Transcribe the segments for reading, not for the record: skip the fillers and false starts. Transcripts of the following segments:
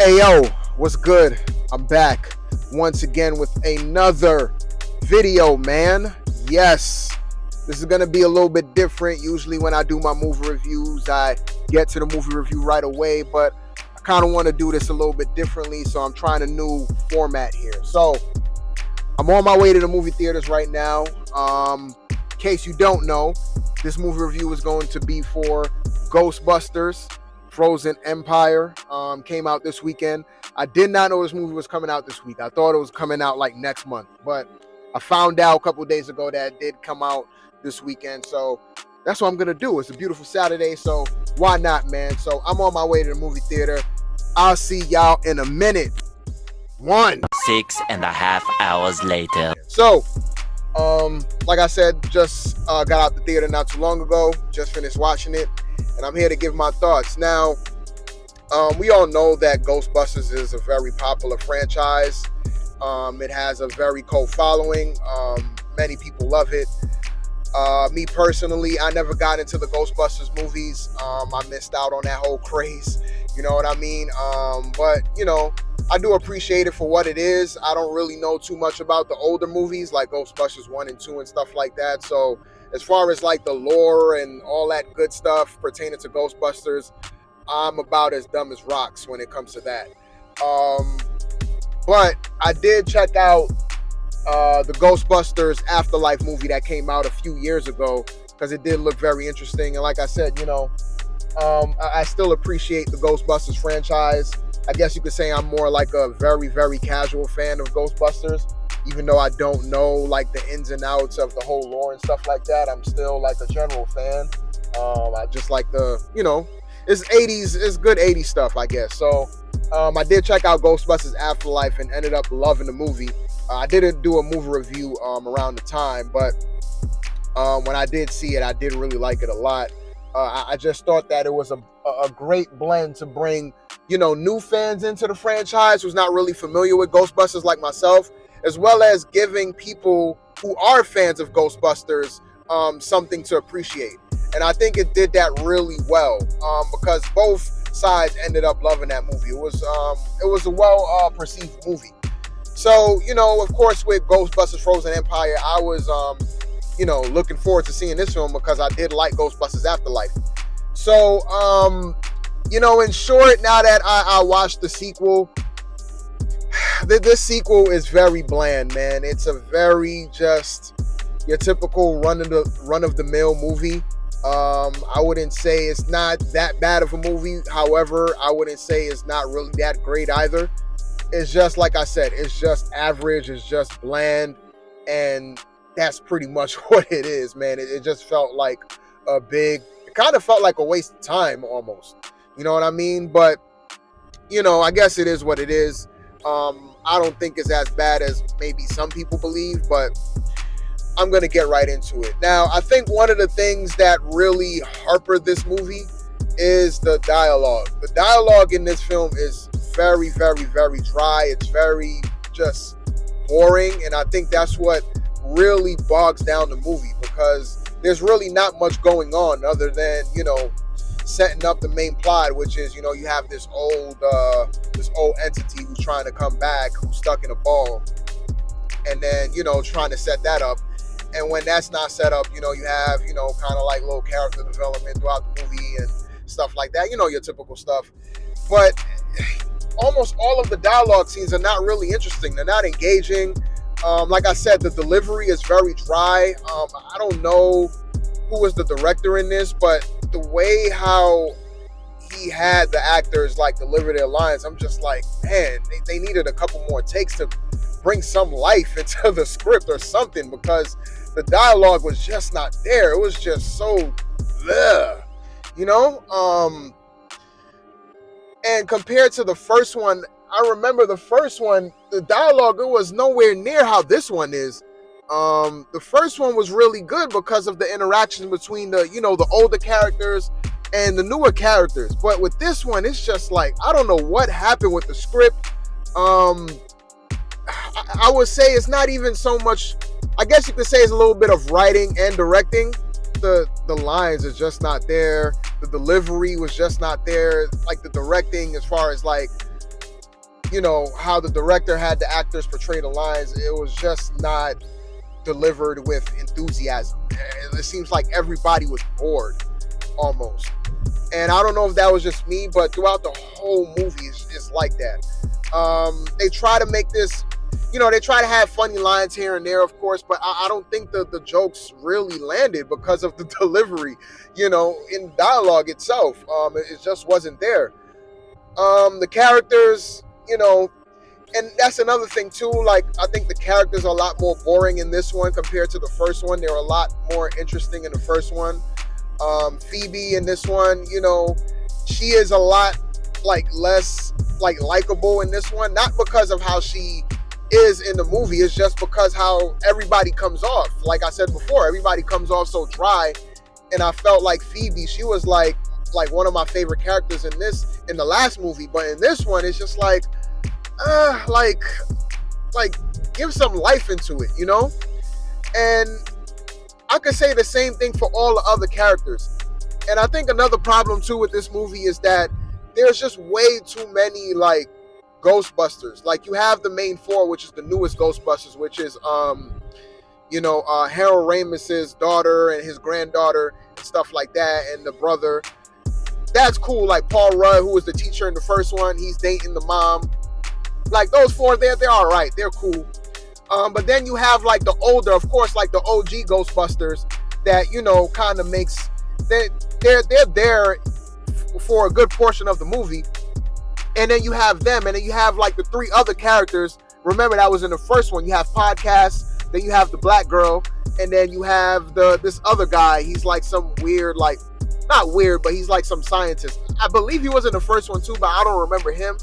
Hey yo, what's good? I'm back once again with another video, man. Yes, this is gonna be a little bit different. Usually when I do my movie reviews, I get to the movie review right away, but I kind of want to do this a little bit differently, so I'm trying a new format here. So I'm on my way to the movie theaters right now. In case you don't know, this movie review is going to be for Ghostbusters Frozen Empire. Came out this weekend. I did not know this movie was coming out this week. I thought it was coming out like next month, but I found out a couple days ago that it did come out this weekend. So that's what I'm gonna do. It's a beautiful Saturday, so why not, man? So I'm on my way to the movie theater. I'll see y'all in a minute. 6.5 hours later. So, like I said, just got out the theater not too long ago. Just finished watching it, and I'm here to give my thoughts. Now, we all know that Ghostbusters is a very popular franchise. It has a very cult following. Many people love it. Me personally, I never got into the Ghostbusters movies. I missed out on that whole craze. You know what I mean? But, you know, I do appreciate it for what it is. I don't really know too much about the older movies like Ghostbusters 1 and 2 and stuff like that. So as far as like the lore and all that good stuff pertaining to Ghostbusters, I'm about as dumb as rocks when it comes to that. But I did check out the Ghostbusters Afterlife movie that came out a few years ago because it did look very interesting. And like I said, you know, I still appreciate the Ghostbusters franchise. I guess you could say I'm more like a very, very casual fan of Ghostbusters. Even though I don't know like the ins and outs of the whole lore and stuff like that, I'm still like a general fan. I just like the, you know, it's 80s, it's good 80s stuff, I guess. So I did check out Ghostbusters Afterlife and ended up loving the movie. I didn't do a movie review around the time, but when I did see it, I did really like it a lot. I just thought that it was a great blend to bring, you know, new fans into the franchise who's not really familiar with Ghostbusters like myself, as well as giving people who are fans of Ghostbusters something to appreciate. And I think it did that really well because both sides ended up loving that movie. It was a well perceived movie. So, you know, of course, with Ghostbusters Frozen Empire, I was you know, looking forward to seeing this film because I did like Ghostbusters Afterlife. So, you know, in short, now that I watched the sequel, this sequel is very bland, man. It's a very just your typical run of the mill movie. I wouldn't say it's not that bad of a movie. However, I wouldn't say it's not really that great either. It's just, like I said, it's just average. It's just bland. And that's pretty much what it is, man. It just felt like it kind of felt like a waste of time almost. You know what I mean? But, you know, I guess it is what it is. I don't think it's as bad as maybe some people believe, but I'm going to get right into it. Now, I think one of the things that really harpered this movie is the dialogue. The dialogue in this film is very, very, very dry. It's very just boring. And I think that's what really bogs down the movie because there's really not much going on other than, you know, setting up the main plot, which is, you know, you have this old entity who's trying to come back, who's stuck in a ball, and then, you know, trying to set that up. And when that's not set up, you know, you have, you know, kind of like little character development throughout the movie and stuff like that, you know, your typical stuff. But almost all of the dialogue scenes are not really interesting. They're not engaging. Like I said, the delivery is very dry. I don't know who was the director in this, but the way how he had the actors like deliver their lines, I'm just like, man, they needed a couple more takes to bring some life into the script or something because the dialogue was just not there. It was just so bleh, you know? And compared to the first one, I remember the first one, the dialogue, it was nowhere near how this one is. The first one was really good because of the interaction between the, you know, the older characters and the newer characters. But with this one, it's just like, I don't know what happened with the script. I would say it's not even so much, I guess you could say it's a little bit of writing and directing. The lines is just not there. The delivery was just not there. Like the directing as far as like how the director had the actors portray the lines, it was just not delivered with enthusiasm. It seems like everybody was bored almost. And I don't know if that was just me, but throughout the whole movie, it's like that. They try to make this, they try to have funny lines here and there, of course, but I don't think the jokes really landed because of the delivery, in dialogue itself. It just wasn't there. The characters, and that's another thing too. Like, I think the characters are a lot more boring in this one compared to the first one. They were a lot more interesting in the first one. Phoebe in this one, she is a lot less likable in this one. Not because of how she is in the movie. It's just because how everybody comes off. Like I said before, everybody comes off so dry. And I felt like Phoebe, she was like one of my favorite characters in the last movie. But in this one, it's just give some life into it, And I could say the same thing for all the other characters. And I think another problem too with this movie is that there's just way too many Ghostbusters. Like, you have the main four, which is the newest Ghostbusters, which is Harold Ramis's daughter and his granddaughter and stuff like that, and the brother. That's cool. Like Paul Rudd, who was the teacher in the first one, he's dating the mom. Like, those four, they're all right. They're cool. But then you have the older, of course, the OG Ghostbusters that, kind of makes, they're there for a good portion of the movie. And then you have them, and then you have the three other characters. Remember, that was in the first one. You have Podcast, then you have the black girl, and then you have this other guy. He's some weird, not weird, but he's some scientist. I believe he was in the first one too, but I don't remember him.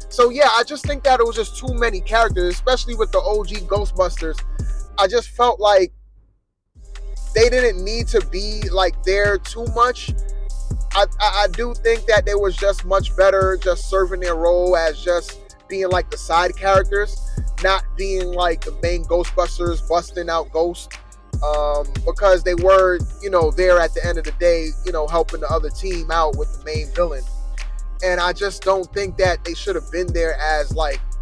So yeah, I just think that it was just too many characters, especially with the OG Ghostbusters. I just felt like they didn't need to be there too much. I do think that they was just much better just serving their role as just being the side characters, not being the main Ghostbusters busting out ghosts. Because they were, there at the end of the day, helping the other team out with the main villain. And I just don't think that they should have been there as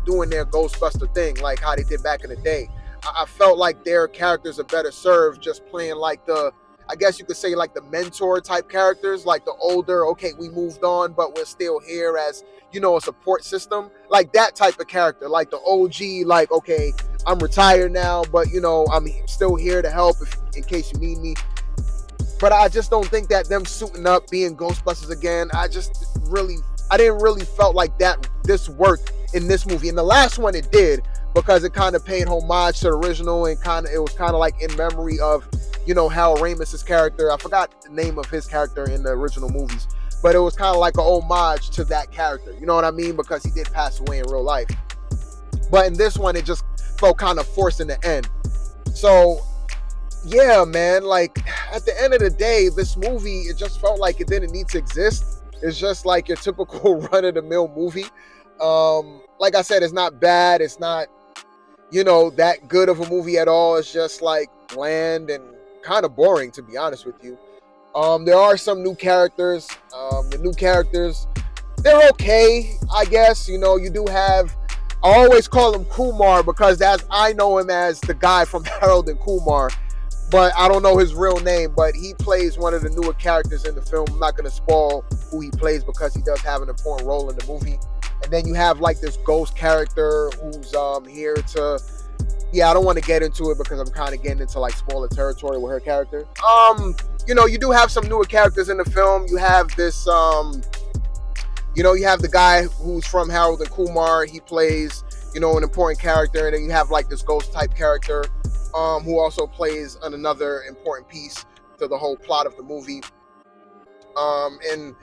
doing their Ghostbuster thing, like how they did back in the day. I felt like their characters are better served just playing I guess you could say the mentor type characters, the older, okay, we moved on, but we're still here as, a support system. That type of character, the OG, okay, I'm retired now, but I'm still here to help in case you need me. But I just don't think that them suiting up, being Ghostbusters again, I didn't really felt like that this worked in this movie. In the last one it did, because it kind of paid homage to the original, and it was kind of in memory of, Harold Ramis's character. I forgot the name of his character in the original movies, but it was kind of an homage to that character. You know what I mean? Because he did pass away in real life. But in this one, it just felt kind of forced in the end. So yeah, man, at the end of the day, this movie, it just felt like it didn't need to exist. It's just your typical run-of-the-mill movie. Like I said, it's not bad. It's not, that good of a movie at all. It's just bland and kind of boring, to be honest with you. There are some new characters. The new characters, they're okay, I guess. You do have, I always call him Kumar because I know him as the guy from Harold and Kumar, but I don't know his real name. But he plays one of the newer characters in the film. I'm not going to spoil who he plays because he does have an important role in the movie. And then you have this ghost character who's here to, I don't want to get into it because I'm kind of getting into spoiler territory with her character. You do have some newer characters in the film. You have this, you have the guy who's from Harold and Kumar. He plays, an important character. And then you have this ghost type character who also plays another important piece to the whole plot of the movie. And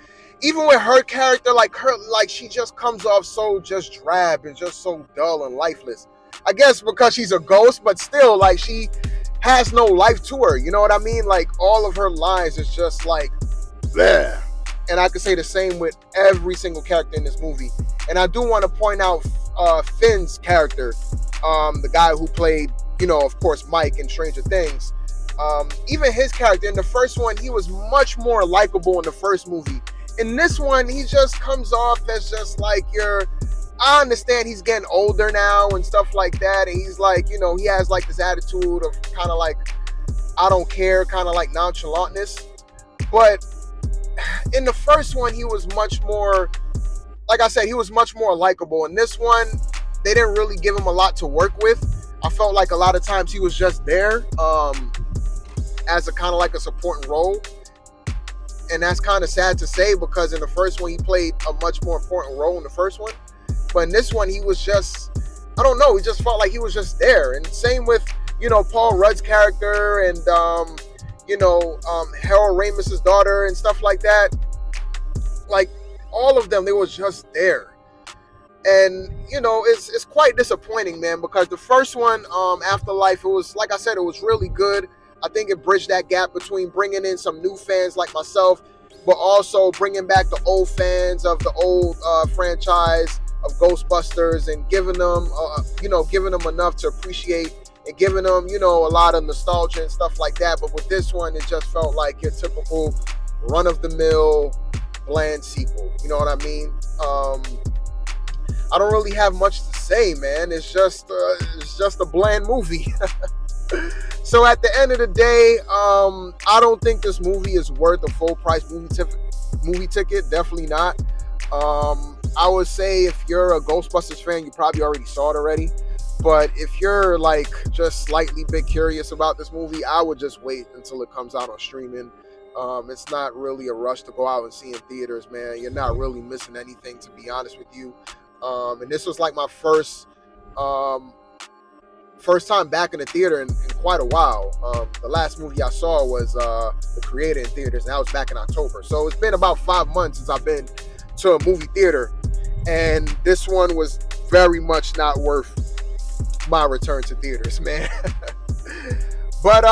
even with her character, she just comes off so just drab and just so dull and lifeless. I guess because she's a ghost, but still, she has no life to her. You know what I mean? All of her lines is just bleh. And I could say the same with every single character in this movie. And I do want to point out Finn's character, the guy who played, of course, Mike in Stranger Things. Even his character in the first one, he was much more likable in the first movie. In this one, he just comes off as just your I understand he's getting older now and stuff like that, and he's like, he has like this attitude of kind of like, I don't care, kind of like nonchalantness. But in the first one, he was much more, like I said, he was much more likable. In this one, they didn't really give him a lot to work with. I felt like a lot of times he was just there as a kind of like a supporting role. And that's kind of sad to say, because in the first one, he played a much more important role in the first one. But in this one, he was just, I don't know, he just felt like he was just there. And same with, Paul Rudd's character and, Harold Ramis's daughter and stuff like that. Like, all of them, they was just there. And, it's quite disappointing, man, because the first one, Afterlife, it was, like I said, it was really good. I think it bridged that gap between bringing in some new fans like myself, but also bringing back the old fans of the old franchise of Ghostbusters and giving them, giving them enough to appreciate and giving them, a lot of nostalgia and stuff like that. But with this one, it just felt like your typical run-of-the-mill bland sequel. You know what I mean? I don't really have much to say, man. It's just a bland movie. So at the end of the day, I don't think this movie is worth a full price movie ticket. Definitely not. I would say if you're a Ghostbusters fan, you probably already saw it already. But if you're like just slightly bit curious about this movie, I would just wait until it comes out on streaming. It's not really a rush to go out and see in theaters, man. You're not really missing anything, to be honest with you. And this was like my first time back in the theater in quite a while. The last movie I saw was The Creator in theaters, and that was back in October. So it's been about 5 months since I've been to a movie theater, and this one was very much not worth my return to theaters, man. But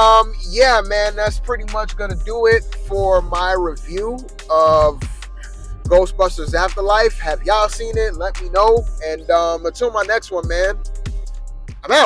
yeah, man, that's pretty much gonna do it for my review of Ghostbusters Afterlife. Have y'all seen it? Let me know. And until my next one, man, I'm out.